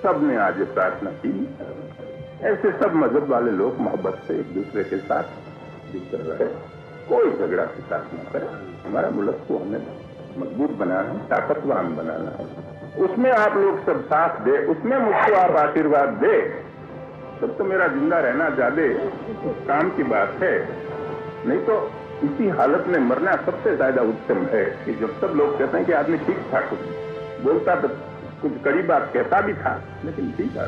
सब ने आज ये प्रार्थना की, ऐसे सब मजहब वाले लोग मोहब्बत से एक दूसरे के साथ जुड़कर रहे, कोई झगड़ा फिसाद न करे। हमारा मुल्क को हमें मजबूत बनाना है, ताकतवान बनाना है, उसमें आप लोग सब साथ दे, उसमें मुझको आप आशीर्वाद दे, तब तो मेरा जिंदा रहना ज्यादा काम की बात है। नहीं तो इसी हालत में मरना सबसे ज्यादा उत्तम है कि जब सब लोग कहते हैं कि आदमी ठीक था, कुछ बोलता तो कुछ कड़ी बात कहता भी था, लेकिन ठीक है,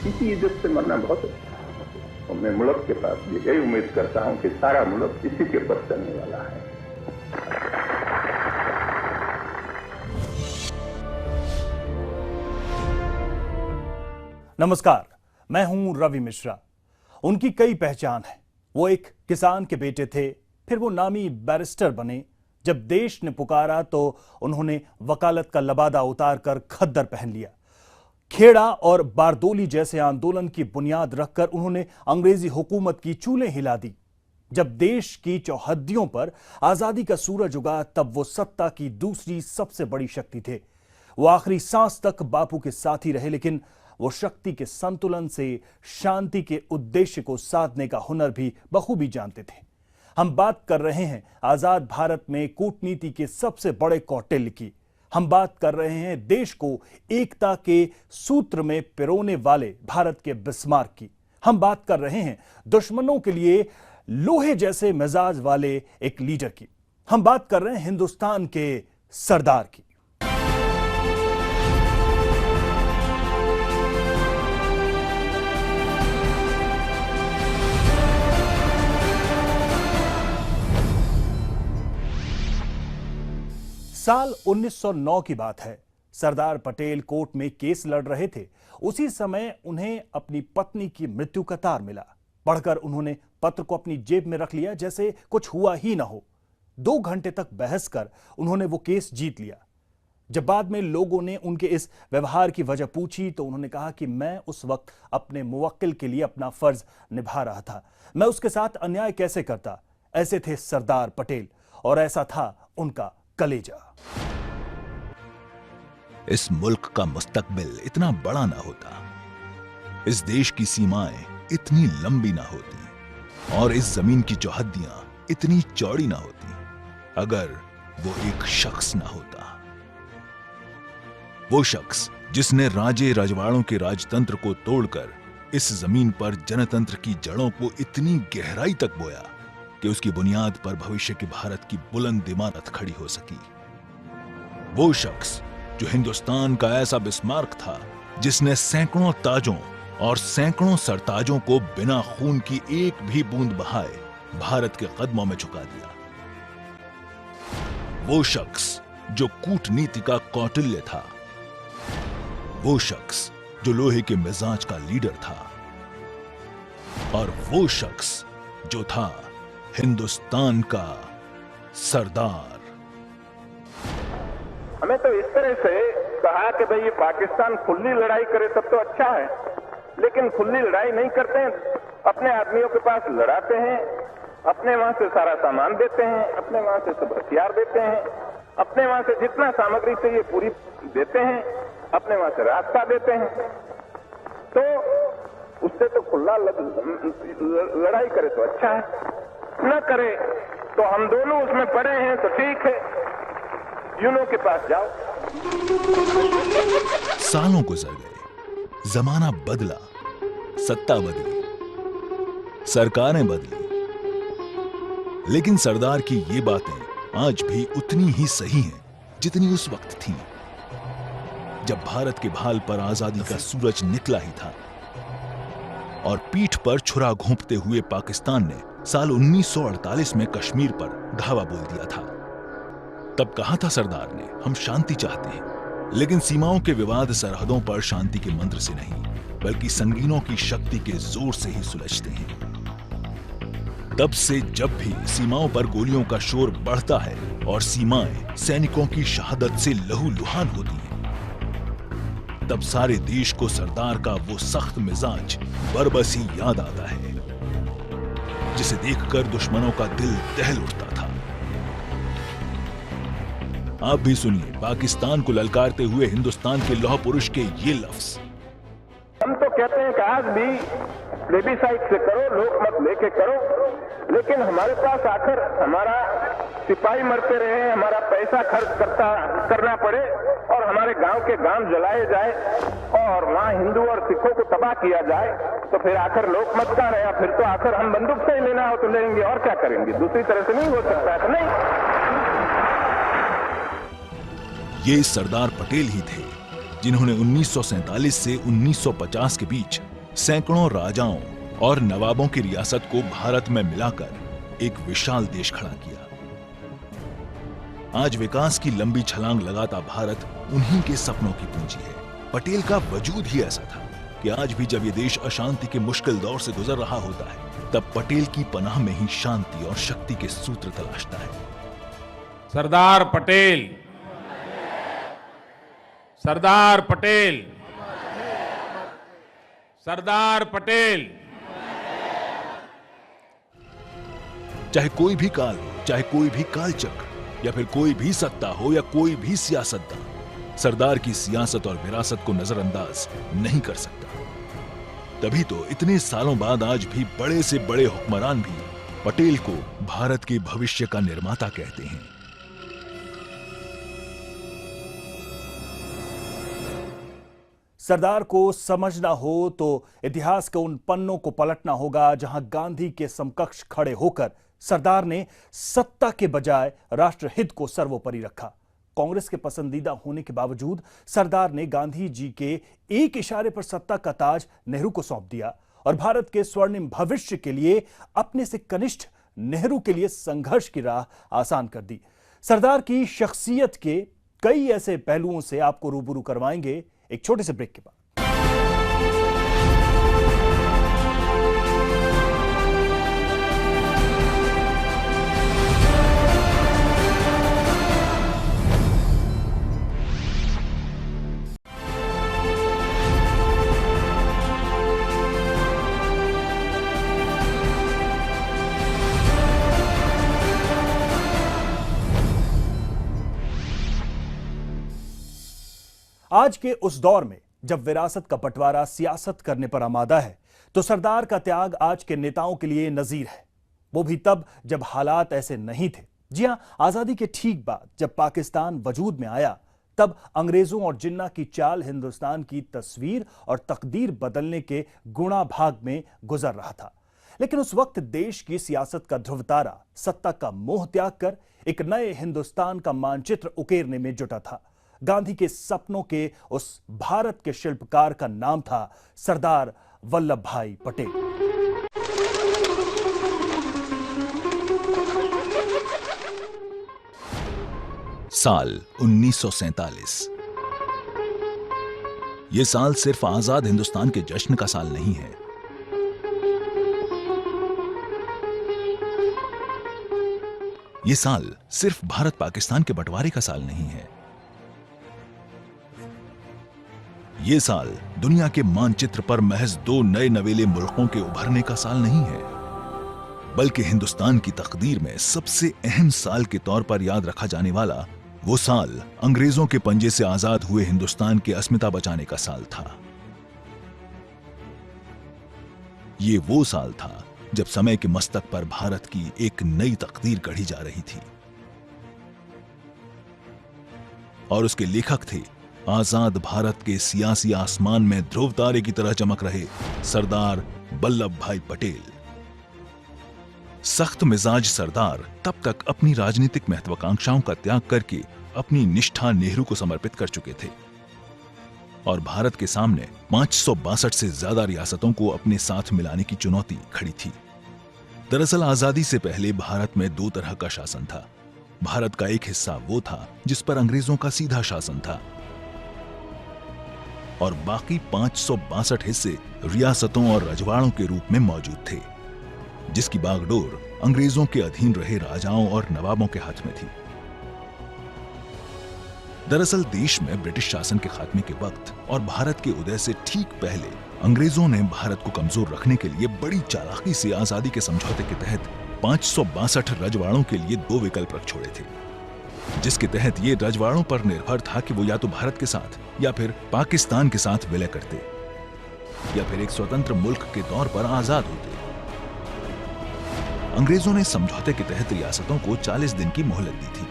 इसी इज्जत से मरना बहुत अच्छा। और मैं मुल्क के पास यही उम्मीद करता हूं कि सारा मुल्क इसी के पर चलने वाला है। नमस्कार, मैं हूं रवि मिश्रा। उनकी कई पहचान है। वो एक किसान के बेटे थे, फिर वो नामी बैरिस्टर बने। जब देश ने पुकारा तो उन्होंने वकालत का लबादा उतारकर खद्दर पहन लिया। खेड़ा और बारदोली जैसे आंदोलन की बुनियाद रखकर उन्होंने अंग्रेजी हुकूमत की चूलें हिला दी। जब देश की चौहद्दियों पर आजादी का सूरज उगा, तब वो सत्ता की दूसरी सबसे बड़ी शक्ति थे। वो आखिरी सांस तक बापू के साथ ही रहे, लेकिन वो शक्ति के संतुलन से शांति के उद्देश्य को साधने का हुनर भी बखूबी जानते थे। हम बात कर रहे हैं आजाद भारत में कूटनीति के सबसे बड़े कौटिल्य की। हम बात कर रहे हैं देश को एकता के सूत्र में पिरोने वाले भारत के बिस्मार्क की। हम बात कर रहे हैं दुश्मनों के लिए लोहे जैसे मिजाज वाले एक लीडर की। हम बात कर रहे हैं हिंदुस्तान के सरदार की। साल 1909 की बात है। सरदार पटेल कोर्ट में केस लड़ रहे थे। उसी समय उन्हें अपनी पत्नी की मृत्यु का तार मिला। पढ़कर उन्होंने पत्र को अपनी जेब में रख लिया जैसे कुछ हुआ ही ना हो। 2 घंटे तक बहस कर उन्होंने वो केस जीत लिया। जब बाद में लोगों ने उनके इस व्यवहार की वजह पूछी तो उन्होंने कहा कि मैं उस वक्त अपने मुवक्किल के लिए अपना फर्ज निभा रहा था। मैं उसके साथ अन्याय कैसे करता। ऐसे थे सरदार पटेल और ऐसा था उनका कलेजा। इस मुल्क का मुस्तकबिल इतना बड़ा ना होता, इस देश की सीमाएं इतनी लंबी ना होती और इस जमीन की चौहद्दियां इतनी चौड़ी ना होती अगर वो एक शख्स ना होता। वो शख्स जिसने राजे रजवाड़ों के राजतंत्र को तोड़कर इस जमीन पर जनतंत्र की जड़ों को इतनी गहराई तक बोया कि उसकी बुनियाद पर भविष्य के भारत की बुलंद इमारत खड़ी हो सकी। वो शख्स जो हिंदुस्तान का ऐसा बिस्मार्क था जिसने सैकड़ों ताजों और सैकड़ों सरताजों को बिना खून की एक भी बूंद बहाए भारत के कदमों में झुका दिया। वो शख्स जो कूटनीति का कौटिल्य था। वो शख्स जो लोहे के मिजाज का लीडर था। और वो शख्स जो था हिंदुस्तान का सरदार। हमें तो इस तरह से कहा कि भाई ये पाकिस्तान खुली लड़ाई करे तब तो अच्छा है, लेकिन खुली लड़ाई नहीं करते हैं। अपने आदमियों के पास लड़ाते हैं, अपने वहां से सारा सामान देते हैं, अपने वहां से सब हथियार देते हैं, अपने वहां से जितना सामग्री चाहिए पूरी देते हैं, अपने वहां से रास्ता देते हैं। तो उससे तो खुला लड़ाई करे तो अच्छा है, न करे तो हम दोनों उसमें पड़े हैं तो ठीक है, यूनो के पास जाओ। सालों गुजर गए, जमाना बदला, सत्ता बदली, सरकारें बदली, लेकिन सरदार की ये बातें आज भी उतनी ही सही हैं जितनी उस वक्त थीं, जब भारत के भाल पर आजादी का सूरज निकला ही था और पीठ पर छुरा घोंपते हुए पाकिस्तान ने साल 1948 में कश्मीर पर धावा बोल दिया था। तब कहा था सरदार ने, हम शांति चाहते हैं, लेकिन सीमाओं के विवाद सरहदों पर शांति के मंत्र से नहीं बल्कि संगीनों की शक्ति के जोर से ही सुलझते हैं। तब से जब भी सीमाओं पर गोलियों का शोर बढ़ता है और सीमाएं सैनिकों की शहादत से लहूलुहान होती हैं, तब सारे देश को सरदार का वो सख्त मिजाज बरबस ही याद आता है जिसे देखकर दुश्मनों का दिल दहल उठता था। आप भी सुनिए पाकिस्तान को ललकारते हुए हिंदुस्तान के लौह पुरुष के ये लफ्ज कहते हैं कि आज भी प्लेबिसाइट से करो, लोकमत लेके करो, लेकिन हमारे पास आखिर हमारा सिपाही मरते रहे, हमारा पैसा खर्च करना पड़े और हमारे गांव के गांव जलाए जाए और वहां हिंदू और सिखों को तबाह किया जाए, तो फिर आखिर लोकमत का रहा? फिर तो आखिर हम बंदूक से ही लेना हो तो लेंगे, और क्या करेंगे? दूसरी तरह से नहीं हो सकता है। नहीं, ये सरदार पटेल ही थे जिन्होंने 1947 से 1950 के बीच सैकड़ों राजाओं और नवाबों की रियासत को भारत में मिलाकर एक विशाल देश खड़ा किया। आज विकास की लंबी छलांग लगाता भारत उन्हीं के सपनों की पूंजी है। पटेल का वजूद ही ऐसा था कि आज भी जब ये देश अशांति के मुश्किल दौर से गुजर रहा होता है, तब पटेल की पनाह में ही शांति और शक्ति के सूत्र तलाशता है। सरदार पटेल, सरदार पटेल, सरदार पटेल। चाहे कोई भी काल हो, चाहे कोई भी कालचक्र, या फिर कोई भी सत्ता हो या कोई भी सियासतदान, सरदार की सियासत और विरासत को नजरअंदाज नहीं कर सकता। तभी तो इतने सालों बाद आज भी बड़े से बड़े हुक्मरान भी पटेल को भारत के भविष्य का निर्माता कहते हैं। सरदार को समझना हो तो इतिहास के उन पन्नों को पलटना होगा जहां गांधी के समकक्ष खड़े होकर सरदार ने सत्ता के बजाय राष्ट्रहित को सर्वोपरि रखा। कांग्रेस के पसंदीदा होने के बावजूद सरदार ने गांधी जी के एक इशारे पर सत्ता का ताज नेहरू को सौंप दिया और भारत के स्वर्णिम भविष्य के लिए अपने से कनिष्ठ नेहरू के लिए संघर्ष की राह आसान कर दी। सरदार की शख्सियत के कई ऐसे पहलुओं से आपको रूबरू करवाएंगे एक छोटे से ब्रेक के बाद। आज के उस दौर में जब विरासत का बंटवारा सियासत करने पर आमादा है, तो सरदार का त्याग आज के नेताओं के लिए नजीर है। वो भी तब जब हालात ऐसे नहीं थे। जी हां, आजादी के ठीक बाद जब पाकिस्तान वजूद में आया, तब अंग्रेजों और जिन्ना की चाल हिंदुस्तान की तस्वीर और तकदीर बदलने के गुणा भाग में गुजर रहा था। लेकिन उस वक्त देश की सियासत का ध्रुवतारा सत्ता का मोह त्याग कर एक नए हिंदुस्तान का मानचित्र उकेरने में जुटा था। गांधी के सपनों के उस भारत के शिल्पकार का नाम था सरदार वल्लभ भाई पटेल। साल 1947। यह साल सिर्फ आजाद हिंदुस्तान के जश्न का साल नहीं है। यह साल सिर्फ भारत पाकिस्तान के बंटवारे का साल नहीं है। यह साल दुनिया के मानचित्र पर महज दो नए नवेले मुल्कों के उभरने का साल नहीं है, बल्कि हिंदुस्तान की तकदीर में सबसे अहम साल के तौर पर याद रखा जाने वाला वो साल अंग्रेजों के पंजे से आजाद हुए हिंदुस्तान की अस्मिता बचाने का साल था। ये वो साल था जब समय के मस्तक पर भारत की एक नई तकदीर गढ़ी जा रही थी और उसके लेखक थे आजाद भारत के सियासी आसमान में ध्रुव तारे की तरह चमक रहे सरदार वल्लभ भाई पटेल। सख्त मिजाज सरदार तब तक अपनी राजनीतिक महत्वाकांक्षाओं का त्याग करके अपनी निष्ठा नेहरू को समर्पित कर चुके थे और भारत के सामने 562 से ज्यादा रियासतों को अपने साथ मिलाने की चुनौती खड़ी थी। दरअसल आजादी से पहले भारत में दो तरह का शासन था। भारत का एक हिस्सा वो था जिस पर अंग्रेजों का सीधा शासन था और बाकी 562 हिस्से रियासतों और रजवाड़ों के रूप में मौजूद थे, जिसकी बागडोर अंग्रेजों के अधीन रहे राजाओं और नवाबों के हाथ में थी। दरअसल देश में ब्रिटिश शासन के खात्मे के वक्त और भारत के उदय से ठीक पहले अंग्रेजों ने भारत को कमजोर रखने के लिए बड़ी चालाकी से आजादी के समझौते के तहत 562 रजवाड़ों के लिए दो विकल्प रख छोड़े थे, जिसके तहत ये रजवाड़ों पर निर्भर था कि वो या तो भारत के साथ या फिर पाकिस्तान के साथ विलय करते। या फिर एक स्वतंत्र मुल्क के तौर पर आजाद होते। अंग्रेजों ने समझौते के तहत रियासतों को 40 दिन की मोहलत दी थी,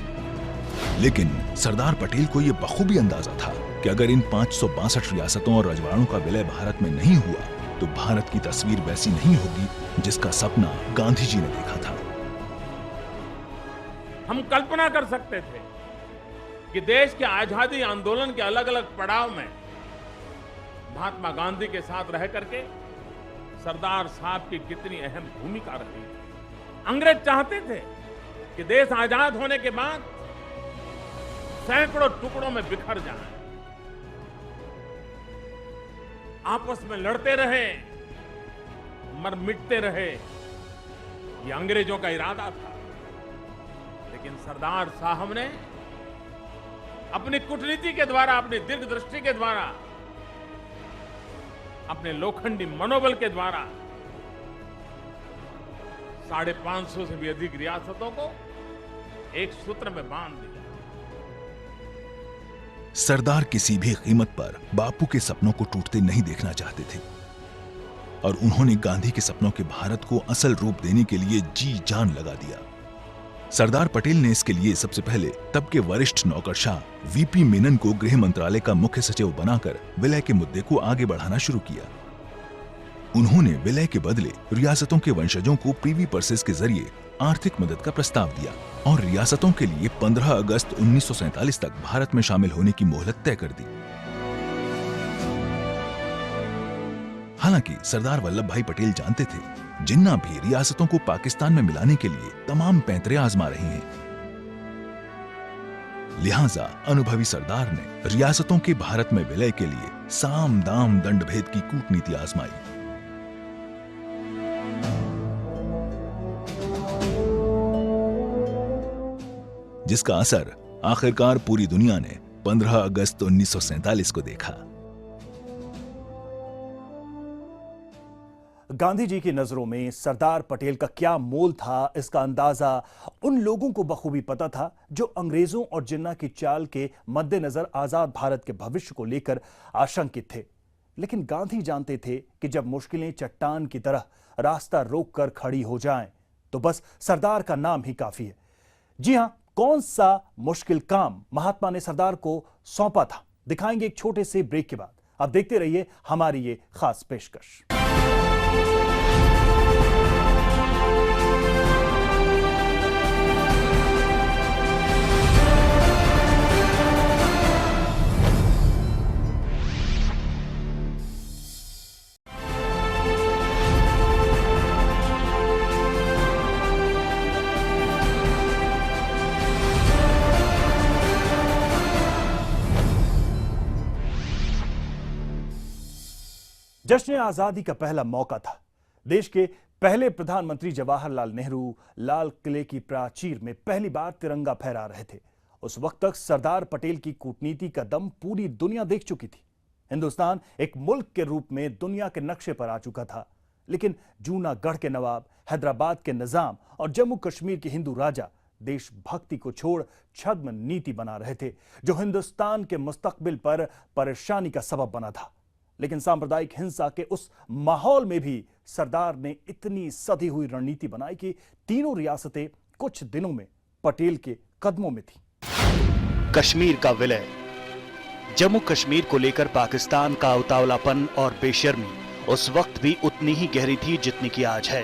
लेकिन सरदार पटेल को यह बखूबी अंदाजा था कि अगर इन 562 रियासतों और रजवाड़ों का विलय भारत में नहीं हुआ तो भारत की तस्वीर वैसी नहीं होगी जिसका सपना गांधी जी ने देखा था। हम कल्पना कर सकते थे कि देश के आजादी आंदोलन के अलग अलग पड़ाव में महात्मा गांधी के साथ रह करके सरदार साहब की कितनी अहम भूमिका रही। अंग्रेज चाहते थे कि देश आजाद होने के बाद सैकड़ों टुकड़ों में बिखर जाए, आपस में लड़ते रहे, मर मिटते रहे। यह अंग्रेजों का इरादा था, लेकिन सरदार साहब ने अपनी कूटनीति के द्वारा, अपनी दीर्घदृष्टि के द्वारा, अपने लोखंडी मनोबल के द्वारा 550 से भी अधिक रियासतों को एक सूत्र में बांध दिया। सरदार किसी भी कीमत पर बापू के सपनों को टूटते नहीं देखना चाहते थे और उन्होंने गांधी के सपनों के भारत को असल रूप देने के लिए जी जान लगा दिया। सरदार पटेल ने इसके लिए सबसे पहले तब के वरिष्ठ नौकरशाह वीपी मेनन को गृह मंत्रालय का मुख्य सचिव बनाकर विलय के मुद्दे को आगे बढ़ाना शुरू किया। उन्होंने विलय के बदले रियासतों के वंशजों को प्रीवी पर्सेस के जरिए आर्थिक मदद का प्रस्ताव दिया और रियासतों के लिए 15 अगस्त 1947 तक भारत में शामिल होने की मोहलत तय कर दी। हालांकि सरदार वल्लभ भाई पटेल जानते थे जिन्ना भी रियासतों को पाकिस्तान में मिलाने के लिए तमाम पैंतरे आजमा रहे हैं। लिहाजा अनुभवी सरदार ने रियासतों के भारत में विलय के लिए साम दाम दंड भेद की कूटनीति आजमाई। जिसका असर आखिरकार पूरी दुनिया ने 15 अगस्त 1947 को देखा। गांधी जी की नजरों में सरदार पटेल का क्या मोल था, इसका अंदाजा उन लोगों को बखूबी पता था जो अंग्रेजों और जिन्ना की चाल के मद्देनजर आजाद भारत के भविष्य को लेकर आशंकित थे। लेकिन गांधी जानते थे कि जब मुश्किलें चट्टान की तरह रास्ता रोककर खड़ी हो जाएं, तो बस सरदार का नाम ही काफी है। जी हां, कौन सा मुश्किल काम महात्मा ने सरदार को सौंपा था, दिखाएंगे एक छोटे से ब्रेक के बाद। आप देखते रहिए हमारी ये खास पेशकश। जश्न आजादी का पहला मौका था। देश के पहले प्रधानमंत्री जवाहरलाल नेहरू लाल किले की प्राचीर में पहली बार तिरंगा फहरा रहे थे। उस वक्त तक सरदार पटेल की कूटनीति का दम पूरी दुनिया देख चुकी थी। हिंदुस्तान एक मुल्क के रूप में दुनिया के नक्शे पर आ चुका था। लेकिन जूनागढ़ के नवाब, हैदराबाद के निजाम और जम्मू कश्मीर के हिंदू राजा देशभक्ति को छोड़ छद्म नीति बना रहे थे, जो हिंदुस्तान के मुस्तकबिल पर परेशानी का सबब बना था। लेकिन सांप्रदायिक हिंसा के उस माहौल में भी सरदार ने इतनी सधी हुई रणनीति बनाई कि तीनों रियासतें कुछ दिनों में पटेल के कदमों में थी। कश्मीर का विलय। जम्मू कश्मीर को लेकर पाकिस्तान का उतावलापन और बेशर्मी उस वक्त भी उतनी ही गहरी थी जितनी कि आज है।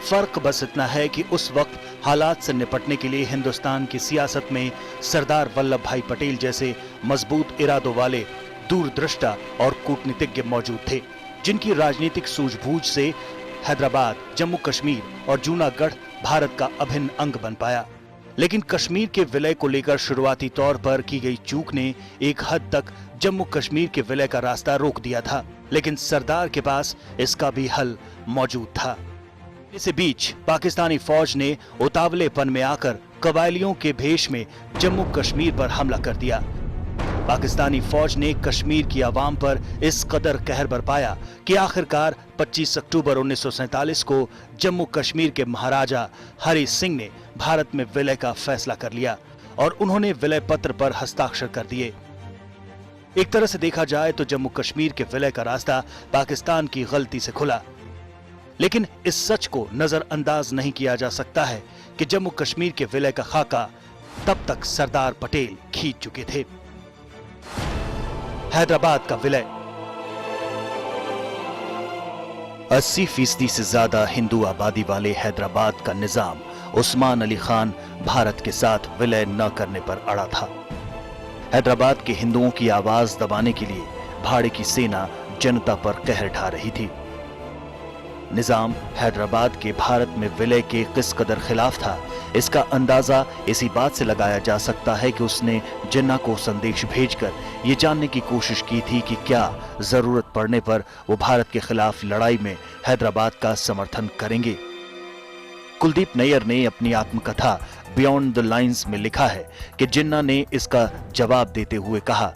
फर्क बस इतना है कि उस वक्त हालात से निपटने के लिए हिंदुस्तान की सियासत में सरदार वल्लभ भाई पटेल जैसे मजबूत इरादों वाले दूरदृष्टा और कूटनीतिज्ञ मौजूद थे, जिनकी राजनीतिक सूझबूझ से हैदराबाद, जम्मू कश्मीर और जूनागढ़ भारत का अभिन्न अंग बन पाया। लेकिन कश्मीर के विलय को लेकर शुरुआती तौर पर की गई चूक ने एक हद तक जम्मू कश्मीर के विलय का रास्ता रोक दिया था। लेकिन सरदार के पास इसका भी हल मौजूद था। इसी बीच पाकिस्तानी फौज ने उतावलेपन में आकर कबायलियों के भेष में जम्मू कश्मीर पर हमला कर दिया। पाकिस्तानी फौज ने कश्मीर की आवाम पर इस कदर कहर बरपाया कि आखिरकार 25 अक्टूबर 1947 को जम्मू कश्मीर के महाराजा हरि सिंह ने भारत में विलय का फैसला कर लिया और उन्होंने विलय पत्र पर हस्ताक्षर कर दिए। एक तरह से देखा जाए तो जम्मू कश्मीर के विलय का रास्ता पाकिस्तान की गलती से खुला, लेकिन इस सच को नजरअंदाज नहीं किया जा सकता है कि जम्मू कश्मीर के विलय का खाका तब तक सरदार पटेल खींच चुके थे। हैदराबाद का विलय 80% से ज्यादा हिंदू आबादी वाले हैदराबाद का निजाम उस्मान अली खान भारत के साथ विलय न करने पर अड़ा था। हैदराबाद के हिंदुओं की आवाज दबाने के लिए भाड़े की सेना जनता पर कहर ढा रही थी। निजाम हैदराबाद के भारत में विलय के किस कदर खिलाफ था, इसका अंदाजा इसी बात से लगाया जा सकता है कि उसने जिन्ना को संदेश भेजकर यह जानने की कोशिश की थी कि क्या जरूरत पड़ने पर वो भारत के खिलाफ लड़ाई में हैदराबाद का समर्थन करेंगे। कुलदीप नैयर ने अपनी आत्मकथा बियॉन्ड द लाइंस में लिखा है कि जिन्ना ने इसका जवाब देते हुए कहा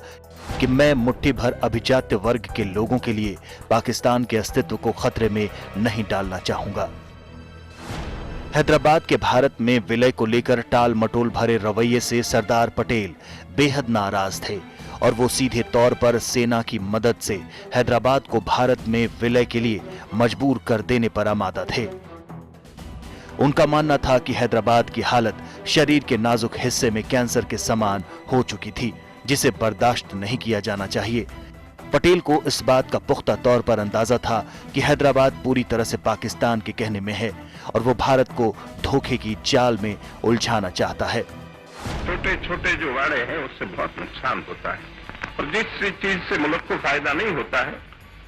कि मैं मुट्ठी भर अभिजात्य वर्ग के लोगों के लिए पाकिस्तान के अस्तित्व को खतरे में नहीं डालना चाहूंगा। हैदराबाद के भारत में विलय को लेकर टाल मटोल भरे रवैये से सरदार पटेल बेहद नाराज थे और वो सीधे तौर पर सेना की मदद से हैदराबाद को भारत में विलय के लिए मजबूर कर देने पर आमादा थे। उनका मानना था कि हैदराबाद की हालत शरीर के नाजुक हिस्से में कैंसर के समान हो चुकी थी, जिसे बर्दाश्त नहीं किया जाना चाहिए। पटेल को इस बात का पुख्ता तौर पर अंदाजा था कि हैदराबाद पूरी तरह से पाकिस्तान के कहने में है और वो भारत को धोखे की जाल में उलझाना चाहता है। छोटे छोटे जो वाड़े हैं उससे बहुत नुकसान होता है और जिस चीज से मुल्क को फायदा नहीं होता है,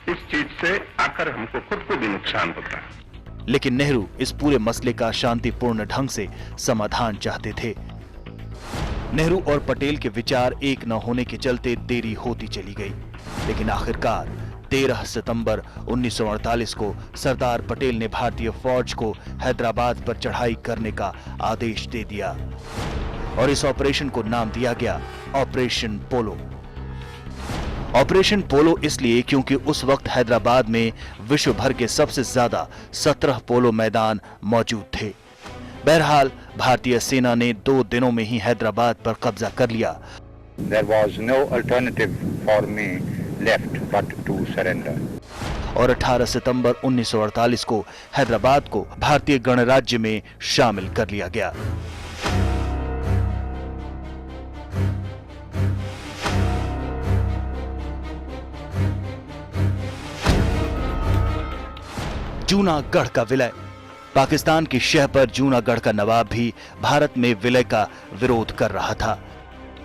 इस चीज से आकर हमको खुद को भी नुकसान होता है। लेकिन नेहरू इस पूरे मसले का शांतिपूर्ण ढंग से समाधान चाहते थे। नेहरू और पटेल के विचार एक न होने के चलते देरी होती चली गई, लेकिन आखिरकार 13 सितंबर 1948 को सरदार पटेल ने भारतीय फौज को हैदराबाद पर चढ़ाई करने का आदेश दे दिया और इस ऑपरेशन को नाम दिया गया ऑपरेशन पोलो। ऑपरेशन पोलो इसलिए क्योंकि उस वक्त हैदराबाद में विश्व भर के सबसे ज्यादा 17 पोलो मैदान मौजूद थे। बहरहाल भारतीय सेना ने 2 दिनों में ही हैदराबाद पर कब्जा कर लिया। There was no alternative for me left but to surrender. और 18 सितंबर 1948 को हैदराबाद को भारतीय गणराज्य में शामिल कर लिया गया। जूनागढ़ का विलय। पाकिस्तान की शह पर जूनागढ़ का नवाब भी भारत में विलय का विरोध कर रहा था,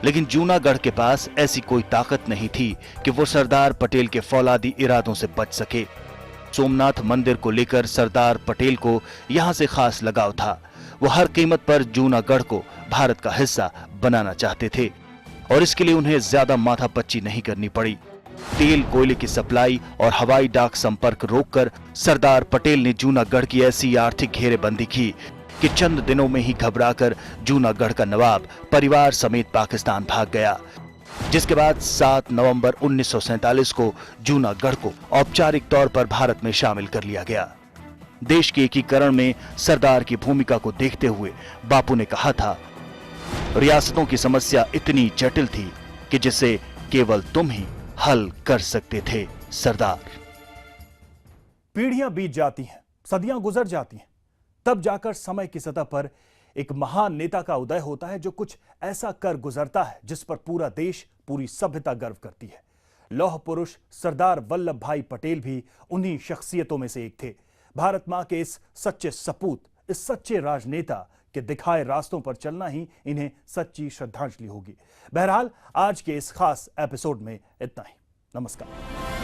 लेकिन जूनागढ़ के पास ऐसी कोई ताकत नहीं थी कि वो सरदार पटेल के फौलादी इरादों से बच सके। सोमनाथ मंदिर को लेकर सरदार पटेल को यहां से खास लगाव था। वो हर कीमत पर जूनागढ़ को भारत का हिस्सा बनाना चाहते थे और इसके लिए उन्हें ज्यादा माथापच्ची नहीं करनी पड़ी। तेल कोयले की सप्लाई और हवाई डाक संपर्क रोककर सरदार पटेल ने जूनागढ़ की ऐसी आर्थिक घेरेबंदी की कि चंद दिनों में ही घबराकर जूनागढ़ का नवाब परिवार समेत पाकिस्तान भाग गया, जिसके बाद 7 नवंबर 1947 को जूनागढ़ को औपचारिक तौर पर भारत में शामिल कर लिया गया। देश के एकीकरण में सरदार की भूमिका को देखते हुए बापू ने कहा था, रियासतों की समस्या इतनी जटिल थी कि जिसे केवल तुम ही हल कर सकते थे सरदार। पीढ़ियां बीत जाती हैं, सदियां गुजर जाती हैं, तब जाकर समय की सतह पर एक महान नेता का उदय होता है जो कुछ ऐसा कर गुजरता है जिस पर पूरा देश, पूरी सभ्यता गर्व करती है। लौह पुरुष सरदार वल्लभ भाई पटेल भी उन्हीं शख्सियतों में से एक थे। भारत मां के इस सच्चे सपूत, इस सच्चे राजनेता के दिखाए रास्तों पर चलना ही इन्हें सच्ची श्रद्धांजलि होगी। बहरहाल आज के इस खास एपिसोड में इतना ही। नमस्कार।